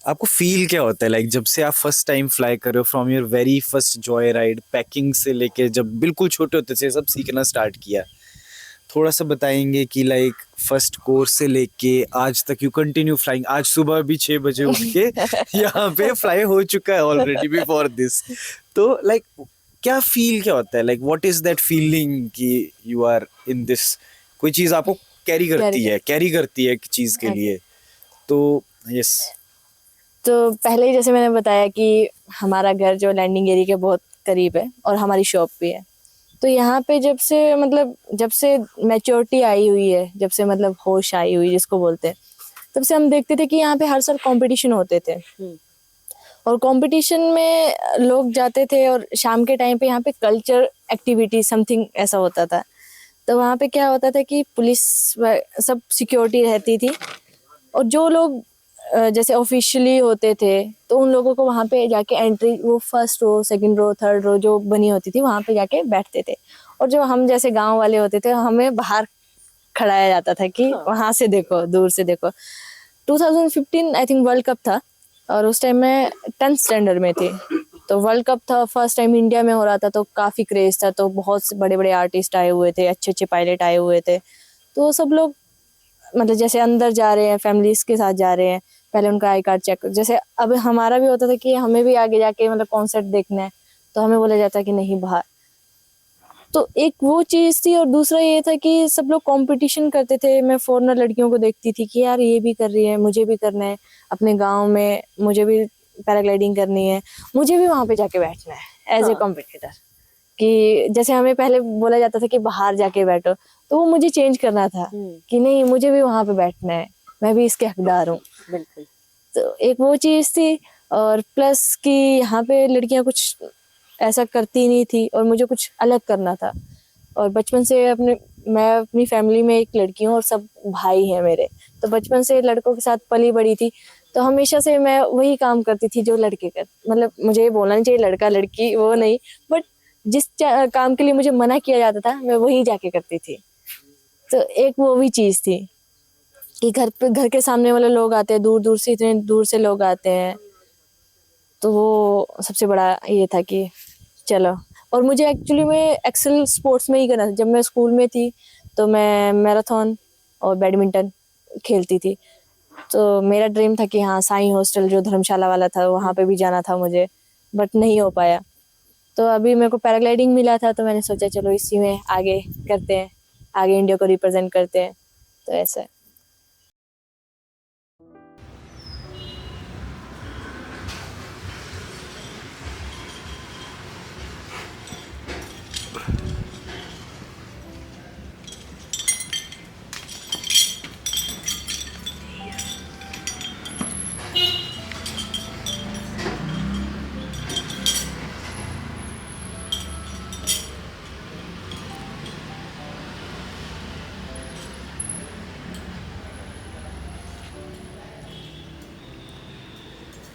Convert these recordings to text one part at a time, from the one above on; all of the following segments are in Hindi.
आपको फील क्या होता है लाइक जब से आप फर्स्ट टाइम फ्लाई कर रहे हो from your very first Joy ride, packing से लेके जब बिल्कुल छोटे होते से सब सीखना स्टार्ट किया, थोड़ा सा बताएंगे कि लाइक फर्स्ट कोर्स से लेके आज तक यू कंटिन्यू फ्लाइंग। आज सुबह भी 6 बजे उठ के यहाँ पे फ्लाई हो चुका है ऑलरेडी बिफोर दिस। तो लाइक क्या फील क्या होता है, like what is that feeling कि यू आर इन दिस, कोई चीज आपको कैरी करती है एक चीज के लिए। तो यस, तो पहले ही जैसे मैंने बताया कि हमारा घर जो लैंडिंग एरिया के बहुत करीब है और हमारी शॉप भी है। तो यहाँ पे जब से मैच्योरिटी आई हुई है, जब से मतलब होश आई हुई जिसको बोलते हैं, तब से हम देखते थे कि यहाँ पे हर साल कंपटीशन होते थे। और कंपटीशन में लोग जाते थे और शाम के टाइम पे यहाँ पे कल्चर एक्टिविटी समथिंग ऐसा होता था। तो वहाँ पे क्या होता था कि पुलिस सब सिक्योरिटी रहती थी और जो लोग जैसे ऑफिशियली होते थे तो उन लोगों को वहाँ पे जाके एंट्री, वो first row, second row, third row जो बनी होती थी वहाँ पे जाके बैठते थे। और जो हम जैसे गांव वाले होते थे हमें बाहर खड़ाया जाता था कि वहाँ से देखो, दूर से देखो। 2015 आई थिंक वर्ल्ड कप था और उस टाइम मैं 10th स्टैंडर्ड में थी। तो वर्ल्ड कप था, फर्स्ट टाइम इंडिया में हो रहा था, तो काफ़ी क्रेज था। तो बहुत से बड़े बड़े आर्टिस्ट आए हुए थे, अच्छे अच्छे पायलट आए हुए थे। तो सब लोग मतलब जैसे अंदर जा रहे हैं, फैमिलीज के साथ जा रहे हैं, पहले उनका आई कार्ड चेक, जैसे अब हमारा भी होता था कि हमें भी आगे जाके मतलब कॉन्सर्ट देखना है तो हमें बोला जाता कि नहीं बाहर। तो एक वो चीज थी और दूसरा ये था कि सब लोग कंपटीशन करते थे। मैं फॉरेनर लड़कियों को देखती थी कि यार ये भी कर रही है, मुझे भी करना है, अपने गांव में मुझे भी पैराग्लाइडिंग करनी है, मुझे भी वहां पे जाके बैठना है एज ए कॉम्पिटिटर। कि जैसे हमें पहले बोला जाता था कि बाहर जाके बैठो, तो वो मुझे चेंज करना था कि नहीं, मुझे भी वहां पे बैठना है, मैं भी इसके हकदार हूँ। बिल्कुल। तो एक वो चीज थी और प्लस कि यहाँ पे लड़कियां कुछ ऐसा करती नहीं थी और मुझे कुछ अलग करना था। और बचपन से मैं अपनी फैमिली में एक लड़की हूँ और सब भाई हैं मेरे, तो बचपन से लड़कों के साथ पली बड़ी थी। तो हमेशा से मैं वही काम करती थी जो लड़के कर, मतलब मुझे ये बोलना नहीं चाहिए लड़का लड़की वो नहीं, बट जिस काम के लिए मुझे मना किया जाता था मैं वही जाके करती थी। तो एक वो भी चीज थी कि घर के सामने वाले लोग आते हैं, दूर दूर से, इतने दूर से लोग आते हैं। तो वो सबसे बड़ा ये था कि चलो। और मुझे एक्चुअली में एक्सेल स्पोर्ट्स में ही करना था। जब मैं स्कूल में थी तो मैं मैराथन और बैडमिंटन खेलती थी। तो मेरा ड्रीम था कि हाँ, साईं हॉस्टल जो धर्मशाला वाला था वहाँ पे भी जाना था मुझे, बट नहीं हो पाया। तो अभी मेरे को पैराग्लाइडिंग मिला था तो मैंने सोचा चलो इसी में आगे करते हैं, आगे इंडिया को रिप्रेजेंट करते हैं। तो ऐसा है।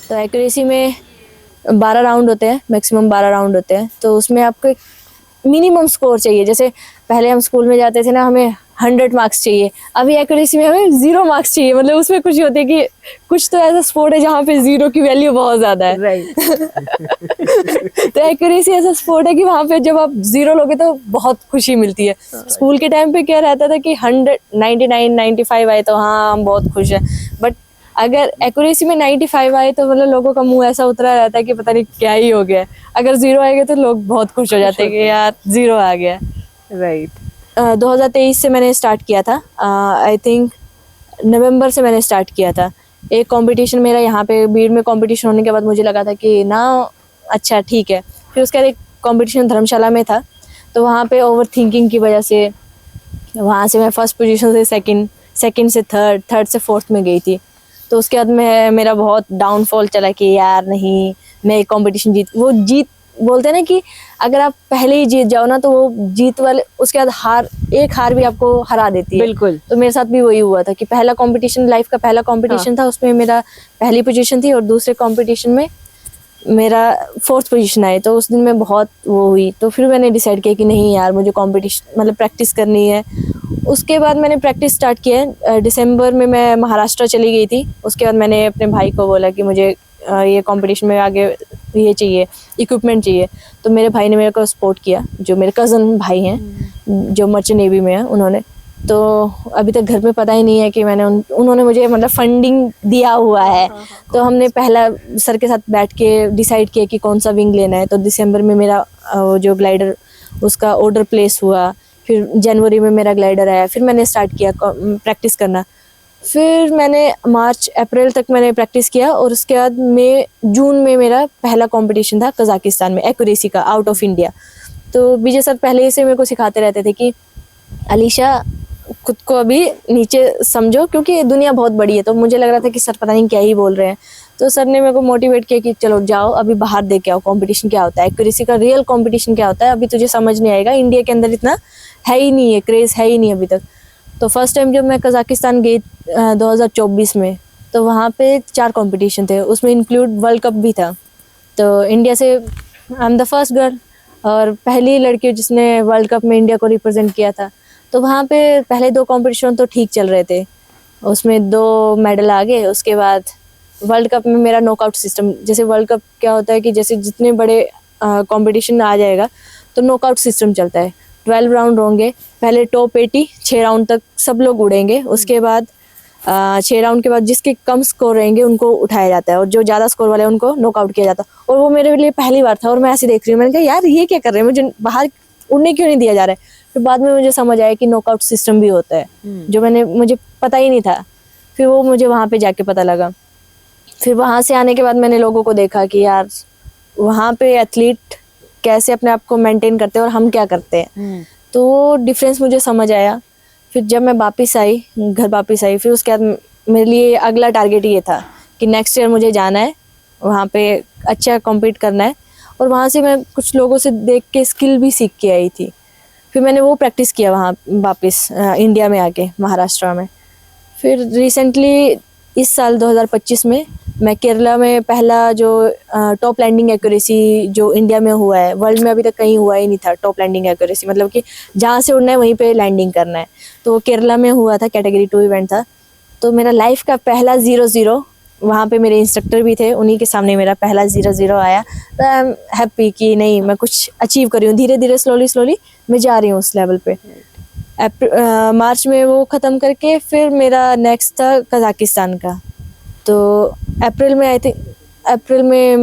तो एक्यूरेसी में 12 राउंड होते हैं, मैक्सिमम 12 राउंड होते हैं। तो उसमें आपको एक मिनिमम स्कोर चाहिए। जैसे पहले हम स्कूल में जाते थे ना, हमें 100 मार्क्स चाहिए, अभी एक्यूरेसी में हमें 0 मार्क्स चाहिए। मतलब उसमें कुछ होते हैं कि कुछ तो ऐसा स्पोर्ट है जहाँ पे 0 की वैल्यू बहुत ज्यादा है। राइट। तो एक्यूरेसी ऐसा स्पोर्ट है कि वहाँ पे जब आप 0 लोगे तो बहुत खुशी मिलती है। स्कूल के टाइम पे क्या रहता था कि 100 99 95 आए तो हाँ हम बहुत खुश हैं, बट अगर एक्यूरेसी में 95 आए तो मतलब लोगों का मुंह ऐसा उतरा रहता है कि पता नहीं क्या ही हो गया है। अगर 0 आएगा तो लोग बहुत खुश हो जाते हैं कि यार 0 आ गया। राइट। 2023 से मैंने स्टार्ट किया था, आई थिंक नवंबर से मैंने स्टार्ट किया था। एक कंपटीशन मेरा यहाँ पे बीड़ में कंपटीशन होने के बाद मुझे लगा था कि ना अच्छा ठीक है। फिर उसके बाद एक कंपटीशन धर्मशाला में था, तो वहाँ पे ओवर थिंकिंग की वजह से वहाँ से मैं फर्स्ट पोजीशन से सेकंड से थर्ड से फोर्थ में गई थी। तो उसके बाद में मेरा बहुत डाउनफॉल चला कि यार नहीं, मैं एक कंपटीशन जीत बोलते हैं ना कि अगर आप पहले ही जीत जाओ ना तो वो जीत वाले उसके बाद एक हार भी आपको हरा देती है। बिल्कुल। तो मेरे साथ भी वही हुआ था कि पहला कंपटीशन, लाइफ का पहला कंपटीशन था, उसमें मेरा पहली पोजीशन थी और दूसरे कंपटीशन में मेरा 4th पोजीशन आई। तो उस दिन में बहुत वो हुई, तो फिर मैंने डिसाइड किया कि नहीं यार मुझे कंपटीशन मतलब प्रैक्टिस करनी है। उसके बाद मैंने प्रैक्टिस स्टार्ट किया। दिसंबर में मैं महाराष्ट्र चली गई थी। उसके बाद मैंने अपने भाई को बोला कि मुझे ये कंपटीशन में आगे ये चाहिए, इक्विपमेंट चाहिए। तो मेरे भाई ने मेरे को सपोर्ट किया, जो मेरे कज़न भाई हैं जो मर्चेंट नेवी में हैं उन्होंने। तो अभी तक घर में पता ही नहीं है कि मैंने उन्होंने मुझे मतलब फंडिंग दिया हुआ है। तो हमने पहला सर के साथ बैठ के डिसाइड किया कि कौन सा विंग लेना है। तो दिसंबर में मेरा जो ग्लाइडर उसका ऑर्डर प्लेस हुआ, फिर जनवरी में मेरा ग्लाइडर आया, फिर मैंने स्टार्ट किया प्रैक्टिस करना। फिर मैंने मार्च अप्रैल तक मैंने प्रैक्टिस किया और उसके बाद जून में मेरा पहला कंपटीशन था कजाकिस्तान में एक्यूरेसी का, आउट ऑफ इंडिया। तो विजय सर पहले से मेरे को सिखाते रहते थे कि अलीशा खुद को अभी नीचे समझो, क्योंकि दुनिया बहुत बड़ी है। तो मुझे लग रहा था कि सर पता नहीं क्या ही बोल रहे हैं। तो सर ने मेरे को मोटिवेट किया कि चलो जाओ अभी बाहर दे के आओ कंपटीशन क्या होता है, एक्यूरेसी का रियल कंपटीशन क्या होता है, अभी तुझे समझ नहीं आएगा, इंडिया के अंदर इतना है ही नहीं है, क्रेज़ है ही नहीं अभी तक। तो फर्स्ट टाइम जब मैं कजाकिस्तान गई 2024 में, तो वहाँ पे 4 कंपटीशन थे, उसमें इंक्लूड वर्ल्ड कप भी था। तो इंडिया से I am the first girl और पहली लड़की जिसने वर्ल्ड कप में इंडिया को रिप्रेजेंट किया था। तो वहाँ पे पहले 2 कंपटीशन तो ठीक चल रहे थे, उसमें 2 मेडल आ गए। उसके बाद वर्ल्ड कप में मेरा नॉकआउट सिस्टम, जैसे वर्ल्ड कप क्या होता है कि जैसे जितने बड़े कंपटीशन आ जाएगा तो नॉकआउट सिस्टम चलता है। 12 राउंड होंगे, पहले टॉप 80 6 राउंड तक सब लोग उड़ेंगे। उसके बाद 6 राउंड के बाद जिसके कम स्कोर रहेंगे उनको उठाया जाता है और जो ज़्यादा स्कोर वाले उनको नॉकआउट किया जाता है। और वो मेरे लिए पहली बार था और मैं ऐसे देख रही हूँ, मैंने कहा यार ये क्या कर रहे हैं, मुझे बाहर उड़ने क्यों नहीं दिया जा रहा है। फिर बाद में मुझे समझ आया कि नॉकआउट सिस्टम भी होता है, जो मुझे पता ही नहीं था। फिर वो मुझे वहाँ पे जाके पता लगा। फिर वहाँ से आने के बाद मैंने लोगों को देखा कि यार वहाँ पे एथलीट कैसे अपने आप को मेंटेन करते हैं और हम क्या करते हैं। तो वो डिफरेंस मुझे समझ आया। फिर जब मैं घर वापस आई, फिर उसके बाद मेरे लिए अगला टारगेट ये था कि नेक्स्ट ईयर मुझे जाना है, वहाँ पे अच्छा कॉम्पीट करना है। और वहाँ से मैं कुछ लोगों से देख के स्किल भी सीख के आई थी। फिर मैंने वो प्रैक्टिस किया वहाँ वापस इंडिया में आके महाराष्ट्र में। फिर रिसेंटली इस साल 2025 में मैं केरला में पहला जो टॉप लैंडिंग एक्यूरेसी जो इंडिया में हुआ है, वर्ल्ड में अभी तक कहीं हुआ ही नहीं था टॉप लैंडिंग एक्यूरेसी, मतलब कि जहाँ से उड़ना है वहीं पे लैंडिंग करना है। तो केरला में हुआ था, कैटेगरी 2 इवेंट था। तो मेरा लाइफ का पहला 0-0, वहाँ पे मेरे इंस्ट्रक्टर भी थे, उन्हीं के सामने मेरा पहला 0-0 आया। तो आई एम हैप्पी कि नहीं मैं कुछ अचीव कर रही हूँ, धीरे धीरे स्लोली मैं जा रही हूँ उस लेवल पे। मार्च में वो ख़त्म करके फिर मेरा नेक्स्ट था कजाकिस्तान का। तो अप्रैल में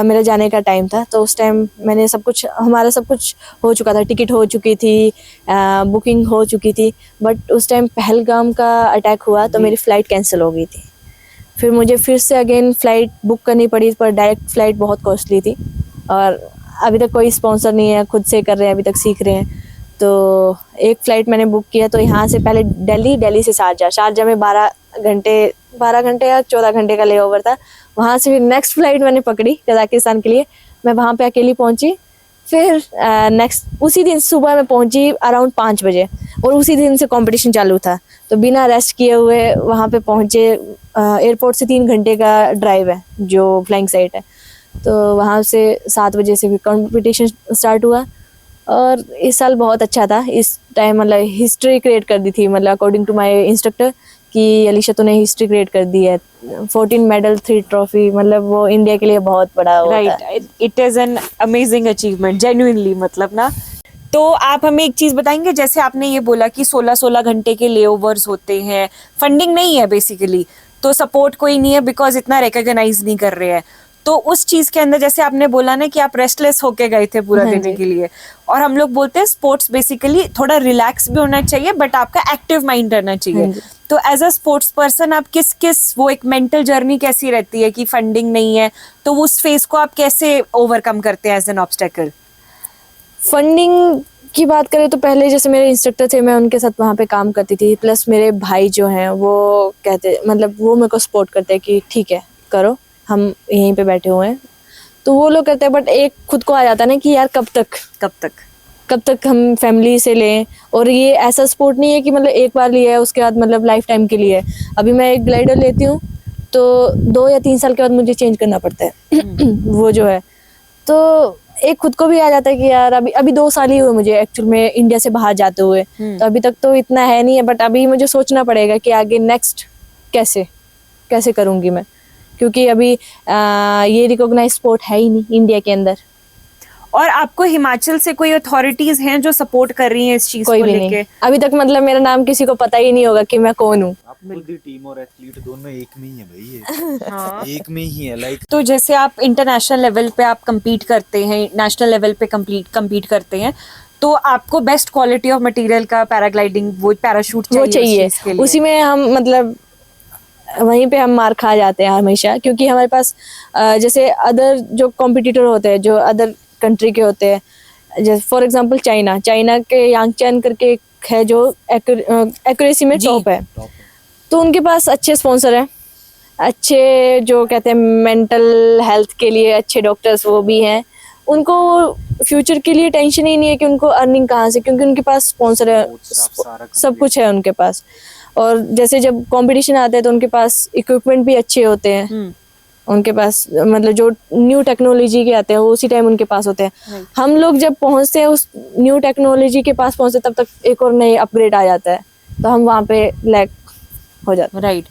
मेरा जाने का टाइम था। तो उस टाइम मैंने हमारा सब कुछ हो चुका था, टिकट हो चुकी थी, बुकिंग हो चुकी थी। बट उस टाइम पहलगाम का अटैक हुआ तो मेरी फ़्लाइट कैंसिल हो गई थी। फिर मुझे फिर से अगेन फ़्लाइट बुक करनी पड़ी, पर डायरेक्ट फ़्लाइट बहुत कॉस्टली थी और अभी तक कोई स्पॉन्सर नहीं है, खुद से कर रहे हैं, अभी तक सीख रहे हैं। तो एक फ़्लाइट मैंने बुक किया, तो यहाँ से पहले दिल्ली से शारजा में 12 घंटे या 14 घंटे का ले ओवर था। वहाँ से फिर नेक्स्ट फ़्लाइट मैंने पकड़ी कजाकिस्तान के लिए। मैं वहाँ पे अकेली पहुँची। फिर उसी दिन सुबह मैं पहुँची अराउंड 5 बजे और उसी दिन से कंपटीशन चालू था। तो बिना रेस्ट किए हुए वहाँ पे पहुँचे। एयरपोर्ट से 3 घंटे का ड्राइव है जो फ्लाइंग साइट है। तो वहाँ से 7 बजे से फिर कंपटीशन स्टार्ट हुआ और इस साल बहुत अच्छा था। इस टाइम मतलब हिस्ट्री क्रिएट कर दी थी, मतलब अकॉर्डिंग टू माय इंस्ट्रक्टर कि अलीशा तूने हिस्ट्री क्रिएट कर दी है। 14 मेडल 3 ट्रॉफी, मतलब वो इंडिया के लिए बहुत बड़ा होता है। Right, it is an amazing achievement genuinely, मतलब ना। तो आप हमें एक चीज बताएंगे, जैसे आपने ये बोला कि 16-16 घंटे के लेओवर्स होते हैं, फंडिंग नहीं है बेसिकली, तो सपोर्ट कोई नहीं है बिकॉज इतना रिकॉग्नाइज नहीं कर रहे हैं, तो उस चीज के अंदर जैसे आपने बोला ना कि आप रेस्टलेस होके गए थे पूरा हाँ देने जी। के लिए, और हम लोग बोलते हैं स्पोर्ट्स बेसिकली थोड़ा रिलैक्स भी होना चाहिए बट आपका एक्टिव माइंड रहना चाहिए। हाँ जी। तो एज अ स्पोर्ट्स पर्सन आप किस वो एक मेंटल जर्नी कैसी रहती है कि फंडिंग नहीं है, तो उस फेज को आप कैसे ओवरकम करते हैं एज एन ऑब्स्टेकल? फंडिंग की बात करें तो पहले जैसे मेरे इंस्ट्रक्टर थे, मैं उनके साथ वहाँ पे काम करती थी, प्लस मेरे भाई जो हैं वो कहते, मतलब वो मेरे को सपोर्ट करते हैं कि ठीक है करो, हम यहीं पे बैठे हुए हैं, तो वो लोग करते हैं। बट एक खुद को आ जाता है ना कि यार कब तक हम फैमिली से लें, और ये ऐसा स्पोर्ट नहीं है कि मतलब एक बार लिया है उसके बाद मतलब लाइफ टाइम के लिए। अभी मैं एक ग्लाइडर लेती हूँ तो 2 या 3 साल के बाद मुझे चेंज करना पड़ता है वो जो है। तो एक खुद को भी आ जाता है कि यार अभी 2 साल ही हुए मुझे एक्चुअल में इंडिया से बाहर जाते हुए, तो अभी तक तो इतना है नहीं है, बट अभी मुझे सोचना पड़ेगा कि आगे नेक्स्ट कैसे करूँगी मैं, क्योंकि अभी ये रिकॉग्नाइज स्पोर्ट है ही नहीं इंडिया के अंदर। और आपको हिमाचल से कोई अथॉरिटीज हैं जो सपोर्ट कर रही हैं इस चीज कोई को भी लेके? नहीं अभी तक, मतलब मेरा नाम किसी को पता ही नहीं होगा कि मैं कौन हूँ। आप खुद ही टीम और एथलीट दोनों एक में ही है भाई, ये हाँ। एक में ही है लाइक। तो जैसे आप इंटरनेशनल लेवल पे आप compete करते हैं, नेशनल लेवल पे compete करते हैं, तो आपको बेस्ट क्वालिटी ऑफ मटेरियल का पैराग्लाइडिंग वो पैराशूट वो चाहिए चाहिए, उस चीज़ के लिए। उसी में हम मतलब वहीं पे हम मार खा जाते हैं हमेशा, क्योंकि हमारे पास जैसे अदर जो कॉम्पिटिटर होते हैं जो अदर कंट्री के होते हैं, जैसे फॉर एग्जांपल चाइना के यांगचैन करके एक है जो एक्यूरेसी में जी। टॉप है, तो उनके पास अच्छे स्पॉन्सर हैं, अच्छे जो कहते हैं मेंटल हेल्थ के लिए अच्छे डॉक्टर्स वो भी हैं। उनको फ्यूचर के लिए टेंशन ही नहीं है कि उनको अर्निंग कहाँ से, क्योंकि उनके पास स्पॉन्सर है, सब कुछ है उनके पास। और जैसे जब कंपटीशन आते हैं तो उनके पास इक्विपमेंट भी अच्छे होते हैं, उनके पास मतलब जो न्यू टेक्नोलॉजी के आते हैं वो उसी टाइम उनके पास होते हैं। हम लोग जब पहुंचते हैं उस न्यू टेक्नोलॉजी के पास पहुंचते तब तक एक और नई अपग्रेड आ जाता है, तो हम वहाँ पे लैग हो जाता है। राइट।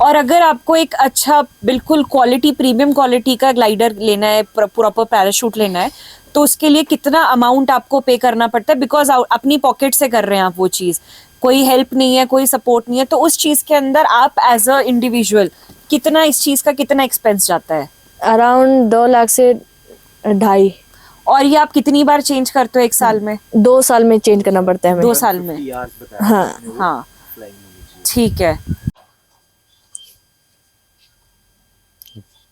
और अगर आपको एक अच्छा बिल्कुल क्वालिटी प्रीमियम क्वालिटी का ग्लाइडर लेना है, प्रॉपर पैराशूट लेना है, तो उसके लिए कितना अमाउंट आपको पे करना पड़ता है? बिकॉज अपनी पॉकेट से कर रहे हैं आप वो चीज़, कोई हेल्प नहीं है, कोई सपोर्ट नहीं है, तो उस चीज़ के अंदर आप एज अ इंडिविजुअल कितना इस चीज़ का कितना एक्सपेंस जाता है? अराउंड 2 लाख से 2.5। और ये आप कितनी बार चेंज करते हो एक साल में? 2 साल में चेंज करना पड़ता है हमें। 2 साल में? हाँ हाँ, ठीक है।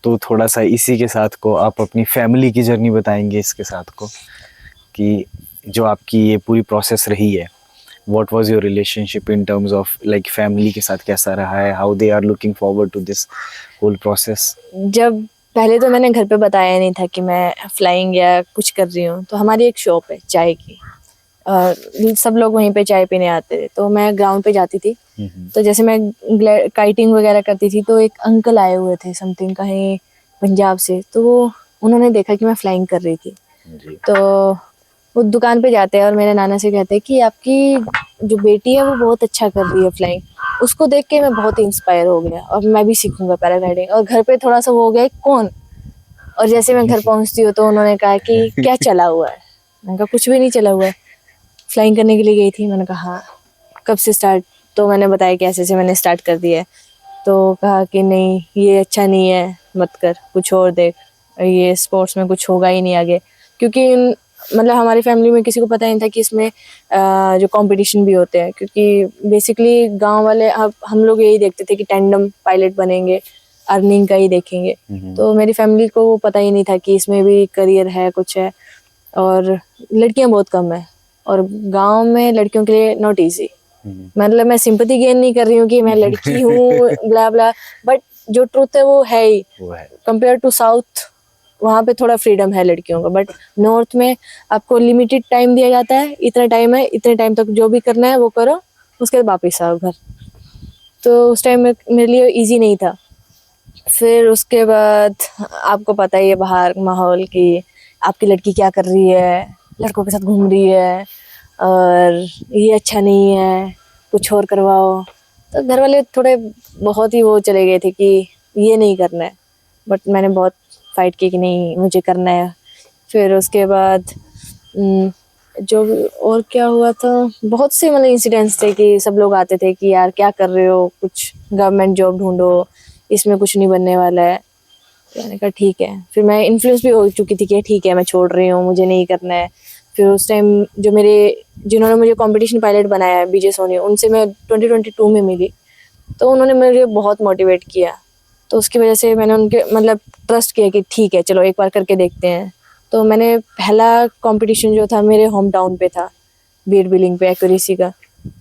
तो थोड़ा सा इसी के साथ को आप अपनी फैमिली की जर्नी बताएंगे इसके साथ को, कि जो आपकी ये पूरी प्रोसेस रही है, what was your relationship in terms of like family के साथ कैसा रहा है, how they are looking forward to this whole process? जब पहले तो मैंने घर पे बताया नहीं था कि मैं फ्लाइंग या कुछ कर रही हूँ, तो हमारी एक शॉप है चाय की, और सब लोग वहीं पे चाय पीने आते थे, तो मैं ग्राउंड पे जाती थी। तो जैसे मैं काइटिंग वगैरह करती थी तो एक अंकल आए हुए थे समथिंग कहीं पंजाब से, तो उन्होंने देखा कि मैं फ्लाइंग कर रही थी, तो वो दुकान पे जाते हैं और मेरे नाना से कहते हैं कि आपकी जो बेटी है वो बहुत अच्छा कर रही है फ्लाइंग। उसको देख के मैं बहुत इंस्पायर हो गया और मैं भी सीखूंगा पैराग्लाइडिंग। और घर पे थोड़ा सा वो हो गया कौन, और जैसे मैं घर पहुंचती हूँ तो उन्होंने कहा कि क्या चला हुआ है, मैंने कहा कुछ भी नहीं चला हुआ है, फ्लाइंग करने के लिए गई थी। मैंने कहा हाँ, कब से स्टार्ट? तो मैंने बताया कि ऐसे मैंने स्टार्ट कर दिया है। तो कहा कि नहीं ये अच्छा नहीं है, मत कर, कुछ और देख, ये स्पोर्ट्स में कुछ होगा ही नहीं आगे। क्योंकि मतलब हमारी फैमिली में किसी को पता नहीं था कि इसमें जो कंपटीशन भी होते हैं, क्योंकि बेसिकली गांव वाले हम लोग यही देखते थे कि टैंडम पायलट बनेंगे, अर्निंग का ही देखेंगे। तो मेरी फैमिली को वो पता ही नहीं था कि इसमें भी करियर है, कुछ है, और लड़कियां बहुत कम है, और गांव में लड़कियों के लिए नॉट ईजी। मतलब मैं सिंपैथी गेन नहीं कर रही हूँ कि मैं लड़की हूँ ब्ला ब्ला, बट जो ट्रुथ है वो है ही। कंपेयर टू साउथ वहाँ पे थोड़ा फ्रीडम है लड़कियों का, बट नॉर्थ में आपको लिमिटेड टाइम दिया जाता है, इतना टाइम है, इतने टाइम तक जो भी करना है वो करो, उसके बाद वापस आओ घर। तो उस टाइम में मेरे लिए इजी नहीं था। फिर उसके बाद आपको पता ही है बाहर माहौल की, आपकी लड़की क्या कर रही है, लड़कों के साथ घूम रही है और ये अच्छा नहीं है, कुछ और करवाओ। तो घर वाले थोड़े बहुत ही वो चले गए थे कि ये नहीं करना है, बट मैंने बहुत फाइट की कि नहीं मुझे करना है। फिर उसके बाद जो और क्या हुआ था, बहुत से मतलब इंसिडेंट्स थे कि सब लोग आते थे कि यार क्या कर रहे हो, कुछ गवर्नमेंट जॉब ढूंढो, इसमें कुछ नहीं बनने वाला है। तो मैंने कहा ठीक है। फिर मैं इन्फ्लुएंस भी हो चुकी थी कि ठीक है मैं छोड़ रही हूँ, मुझे नहीं करना है। फिर उस टाइम जो मेरे जिन्होंने मुझे कंपटीशन पायलट बनाया है, बीजे सोनी, उनसे मैं 2022 में मिली, तो उन्होंने मुझे बहुत मोटिवेट किया। तो उसकी वजह से मैंने उनके मतलब ट्रस्ट किया कि ठीक है चलो एक बार करके देखते हैं। तो मैंने पहला कंपटीशन जो था मेरे होम टाउन पे था, बीट बिलिंग पे एक्यूरेसी का।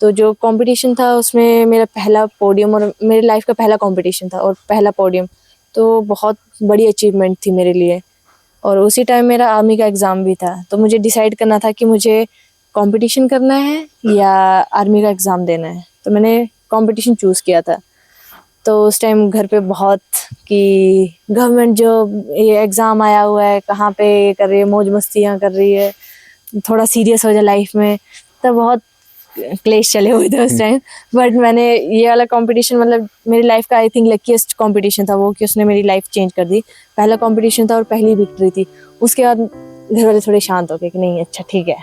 तो जो कंपटीशन था उसमें मेरा पहला पोडियम और मेरी लाइफ का पहला कंपटीशन था और पहला पोडियम, तो बहुत बड़ी अचीवमेंट थी मेरे लिए। और उसी टाइम मेरा आर्मी का एग्ज़ाम भी था, तो मुझे डिसाइड करना था कि मुझे कंपटीशन करना है या आर्मी का एग्ज़ाम देना है। तो मैंने कंपटीशन चूज़ किया था। तो उस टाइम घर पे बहुत कि गवर्नमेंट जॉब, ये एग्ज़ाम आया हुआ है, कहाँ पे ये कर रही है, मौज मस्तियाँ कर रही है, थोड़ा सीरियस हो जाए लाइफ में। तो बहुत क्लेश चले हुए थे उस टाइम। बट मैंने ये वाला कंपटीशन मतलब मेरी लाइफ का आई थिंक लकीएस्ट कंपटीशन था वो, कि उसने मेरी लाइफ चेंज कर दी। पहला कंपटीशन था और पहली विक्ट्री थी। उसके बाद घर वाले थोड़े शांत हो गए कि नहीं अच्छा ठीक है।